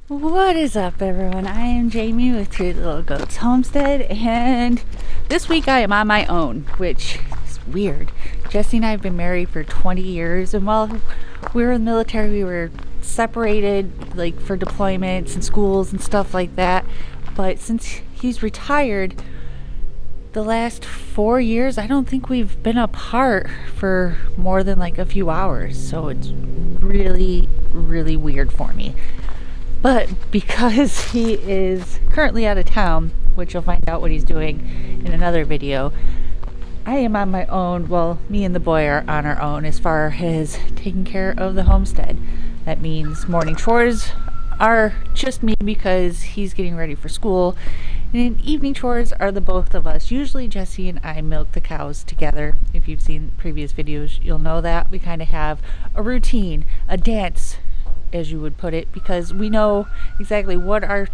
What is up, everyone? I am Jamie with Three Little Goats Homestead, and this week I am on my own, which is weird. Jesse and I have been married for 20 years, and while we were in the military, we were separated, like for deployments and schools and stuff like that. But since he's retired, the last 4 years, I don't think we've been apart for more than like a few hours. So it's really, really weird for me. But because he is currently out of town, which you'll find out what he's doing in another video, I am on my own. Well, me and the boy are on our own as far as taking care of the homestead. That means morning chores are just me because he's getting ready for school. And evening chores are the both of us. Usually Jesse and I milk the cows together. If you've seen previous videos, you'll know that. We kind of have a routine, a dance, as you would put it, because we know exactly what our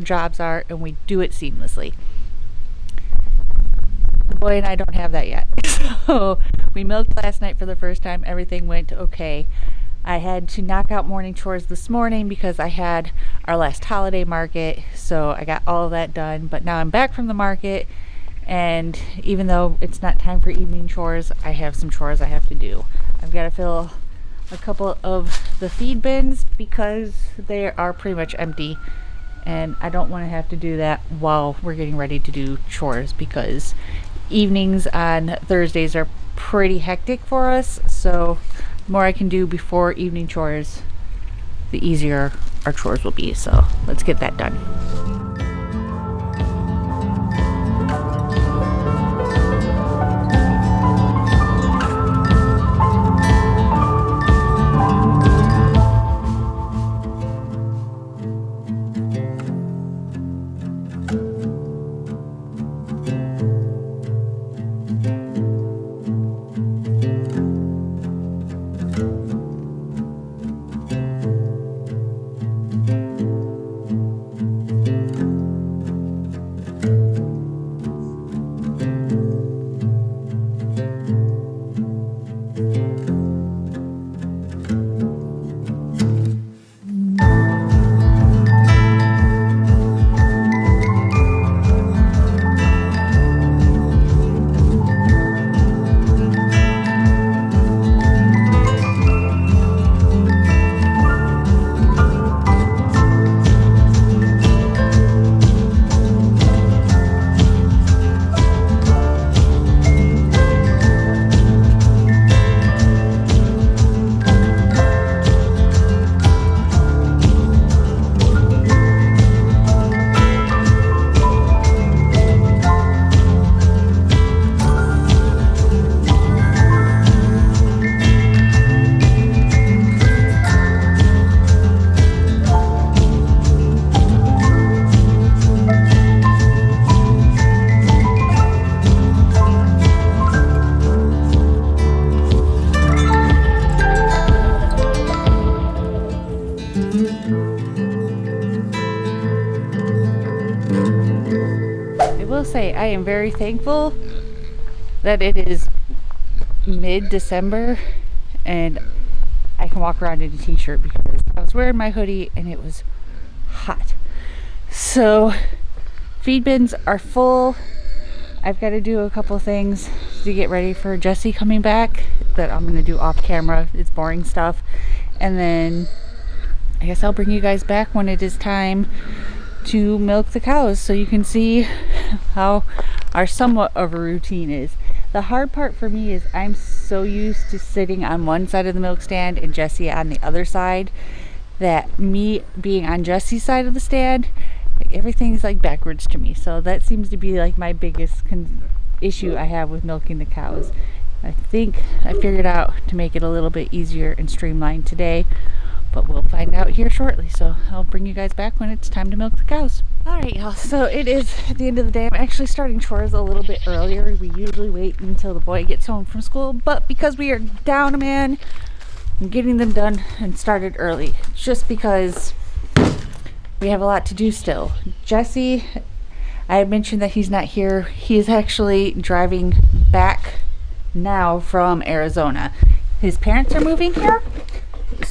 jobs are and we do it seamlessly. The boy and I don't have that yet. So we milked last night for the first time. Everything went okay. I had to knock out morning chores this morning because I had our last holiday market, so I got all of that done. But now I'm back from the market, and even though it's not time for evening chores, I have some chores I have to do. I've got to fill a couple of the feed bins because they are pretty much empty, and I don't want to have to do that while we're getting ready to do chores, because evenings on Thursdays are pretty hectic for us. So the more I can do before evening chores, the easier our chores will be. So let's get that done. Say I am very thankful that it is mid-December and I can walk around in a t-shirt, because I was wearing my hoodie and it was hot. So feed bins are full. I've got to do a couple things to get ready for Jesse coming back that I'm going to do off camera. It's boring stuff, and then I guess I'll bring you guys back when it is time to milk the cows, so you can see how our somewhat of a routine is. The hard part for me is I'm so used to sitting on one side of the milk stand and Jesse on the other side, that me being on Jesse's side of the stand, everything's like backwards to me. So that seems to be like my biggest issue I have with milking the cows. I think I figured out to make it a little bit easier and streamlined today, but we'll find out here shortly. So I'll bring you guys back when it's time to milk the cows. All right, y'all, so it is at the end of the day. I'm actually starting chores a little bit earlier. We usually wait until the boy gets home from school, but because we are down a man, I'm getting them done and started early, just because we have a lot to do still. Jesse, I had mentioned that he's not here. He is actually driving back now from Arizona. His parents are moving here,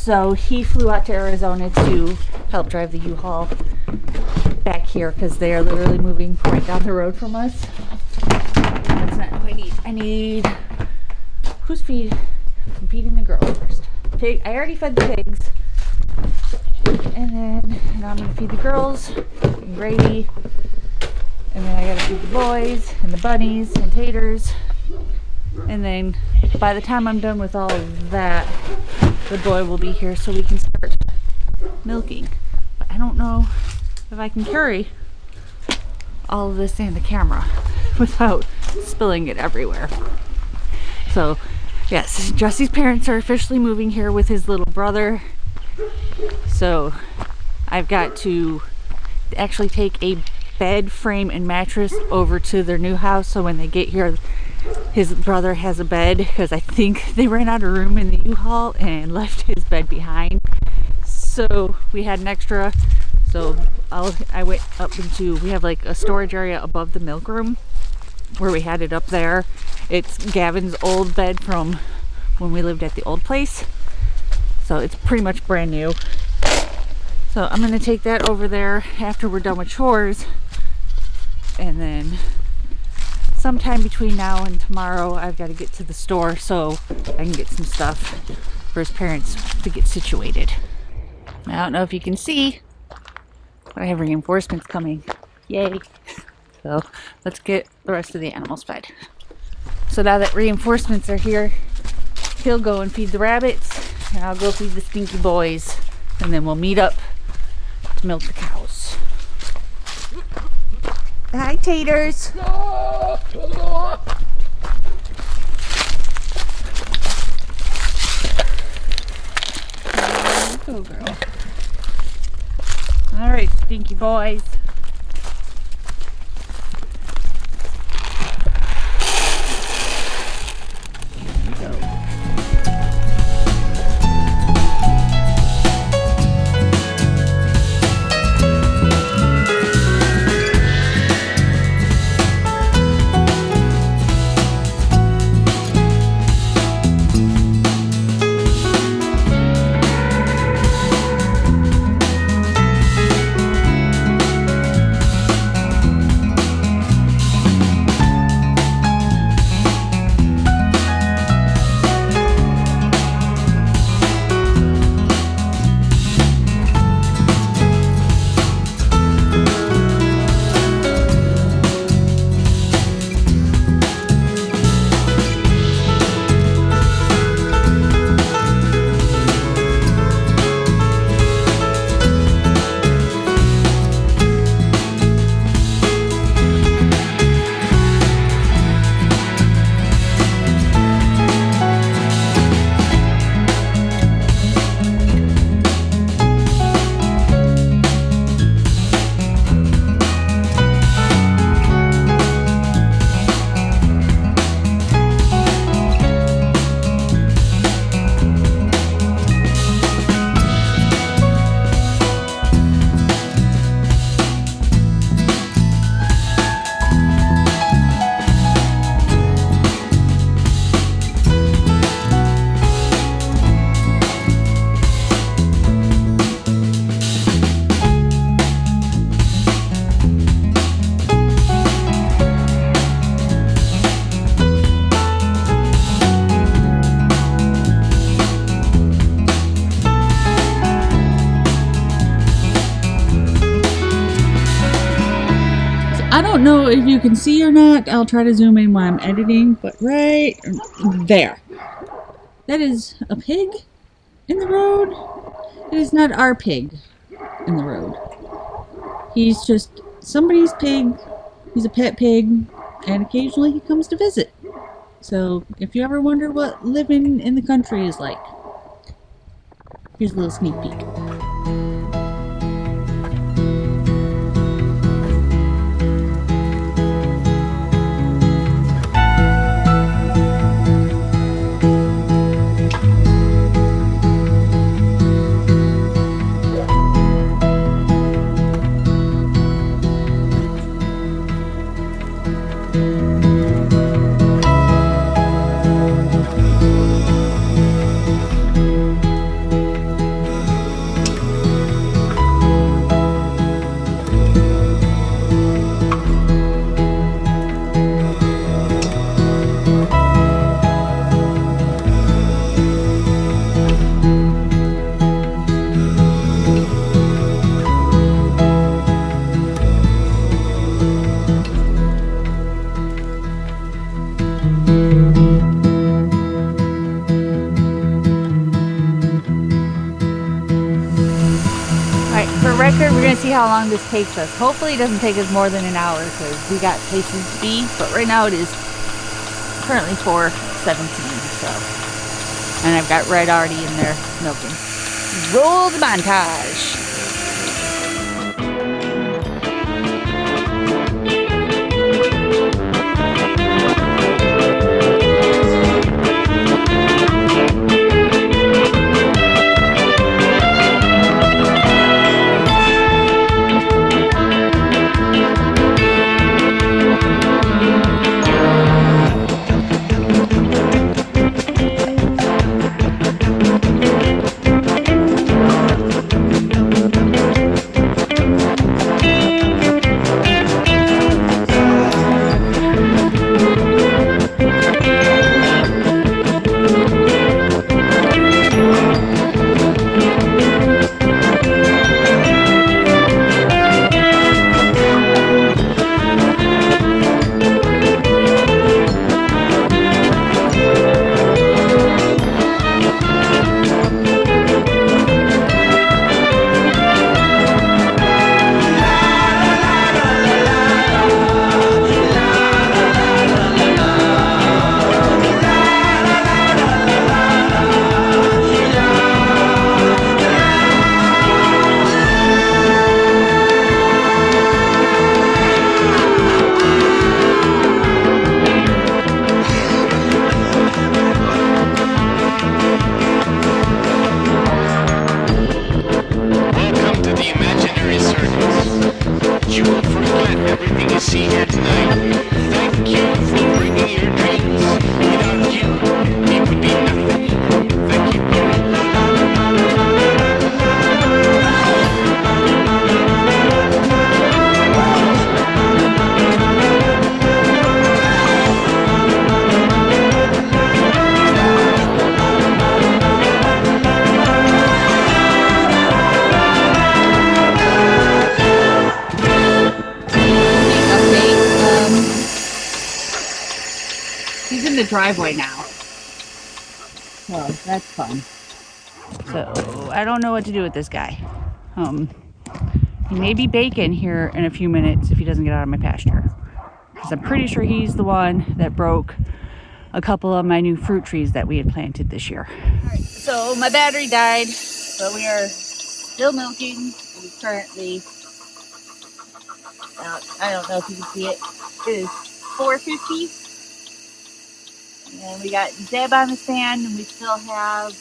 So he flew out to Arizona to help drive the U-Haul back here because they are literally moving right down the road from us. That's not who I need. I need... Who's feed? I'm feeding the girls first. Pig. I already fed the pigs. And then now I'm going to feed the girls and Grady. And then I got to feed the boys and the bunnies and taters. And then by the time I'm done with all of that, the boy will be here so we can start milking. But I don't know if I can carry all of this in the camera without spilling it everywhere. So yes, Jesse's parents are officially moving here with his little brother. So I've got to actually take a bed frame and mattress over to their new house, so when they get here his brother has a bed, because I think they ran out of room in the U-Haul and left his bed behind. So we had an extra, so I went up into, we have like a storage area above the milk room where we had it up there. It's Gavin's old bed from when we lived at the old place, so it's pretty much brand new. So I'm going to take that over there after we're done with chores, and then sometime between now and tomorrow I've got to get to the store so I can get some stuff for his parents to get situated. I don't know if you can see, but I have reinforcements coming. Yay! So let's get the rest of the animals fed. So now that reinforcements are here, he'll go and feed the rabbits and I'll go feed the stinky boys, and then we'll meet up to milk the cows. Hi, taters. Go, girl. All right, stinky boys. I don't know if you can see or not. I'll try to zoom in while I'm editing, but right there. That is a pig in the road. It is not our pig in the road. He's just somebody's pig. He's a pet pig, and occasionally he comes to visit. So if you ever wonder what living in the country is like, here's a little sneak peek. record. We're gonna see how long this takes us. Hopefully it doesn't take us more than an hour because we got places to be. But right now it is currently 4:17. So, and I've got Red already in there milking. Roll the montage. The driveway now. Well, that's fun. So I don't know what to do with this guy. He may be baking here in a few minutes if he doesn't get out of my pasture, because I'm pretty sure he's the one that broke a couple of my new fruit trees that we had planted this year. Alright, so my battery died, but we are still milking. It is currently, I don't know if you can see it, it is 4:50. And we got Zeb on the stand, and we still have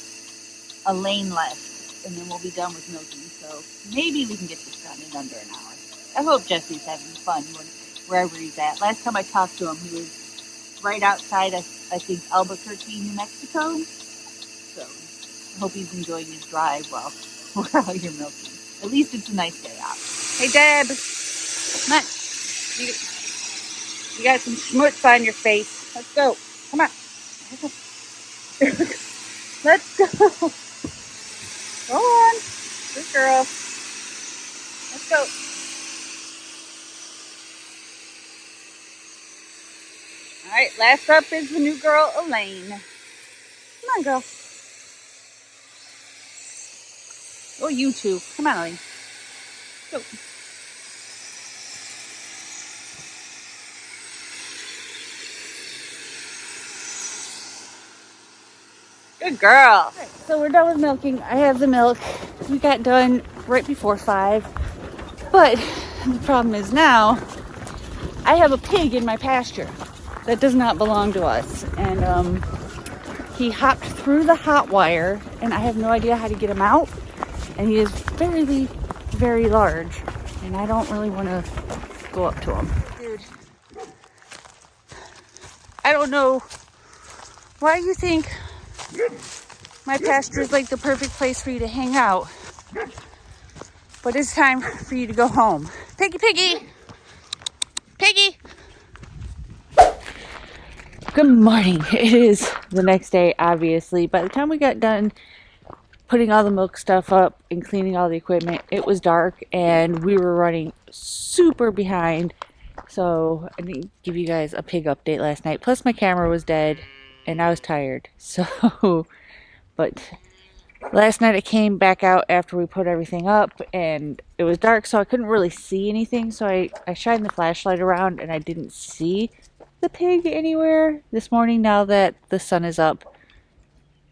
a lane left, and then we'll be done with milking. So maybe we can get this done in under an hour. I hope Jesse's having fun wherever he's at. Last time I talked to him, he was right outside of, I think, Albuquerque, New Mexico. So I hope he's enjoying his drive while we're out here milking. At least it's a nice day out. Hey, Deb, come on. You got some schmutz on your face. Let's go. Come on. Let's go. Go on. Good girl. Let's go. Alright, last up is the new girl, Elaine. Come on, girl. Oh, you too. Come on, Elaine. Go. Good girl. Right, so we're done with milking. I have the milk. We got done right before 5. But the problem is now I have a pig in my pasture that does not belong to us. And he hopped through the hot wire, and I have no idea how to get him out. And he is very, very large. And I don't really want to go up to him. Dude, I don't know why you think my pasture is like the perfect place for you to hang out, but it's time for you to go home. Piggy, piggy, piggy. Good morning. It is the next day, obviously. By the time we got done putting all the milk stuff up and cleaning all the equipment, it was dark and we were running super behind. So I didn't give you guys a pig update last night. Plus my camera was dead and I was tired. So, but Last night I came back out after we put everything up and it was dark, so I couldn't really see anything. So I shined the flashlight around and I didn't see the pig anywhere. This morning, now that the sun is up,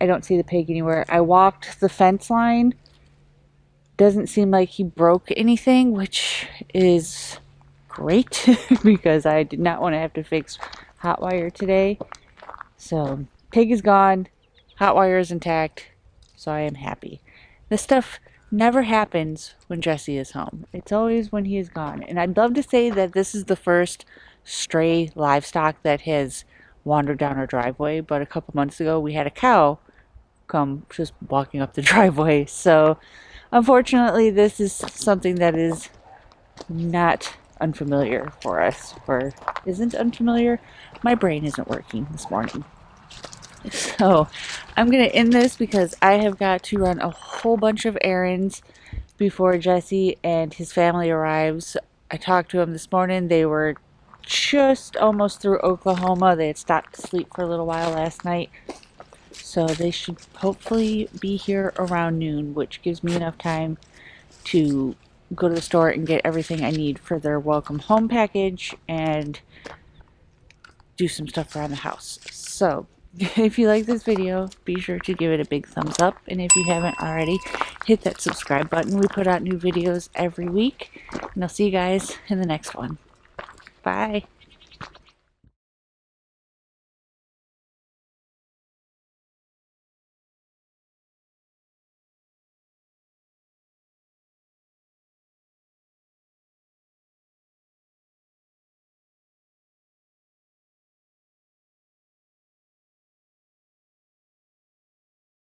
I don't see the pig anywhere. I walked the fence line. Doesn't seem like he broke anything, which is great because I did not want to have to fix hot wire today. So pig is gone, hot wire is intact, so I am happy. This stuff never happens when Jesse is home. It's always when he is gone. And I'd love to say that this is the first stray livestock that has wandered down our driveway, but a couple months ago we had a cow come just walking up the driveway. So unfortunately this is something that is not unfamiliar for us, or isn't unfamiliar. My brain isn't working this morning. So I'm going to end this because I have got to run a whole bunch of errands before Jesse and his family arrives. I talked to them this morning. They were just almost through Oklahoma. They had stopped to sleep for a little while last night. So they should hopefully be here around noon, which gives me enough time to go to the store and get everything I need for their welcome home package and do some stuff around the house. So if you like this video, be sure to give it a big thumbs up, and if you haven't already, hit that subscribe button. We put out new videos every week, and I'll see you guys in the next one. Bye.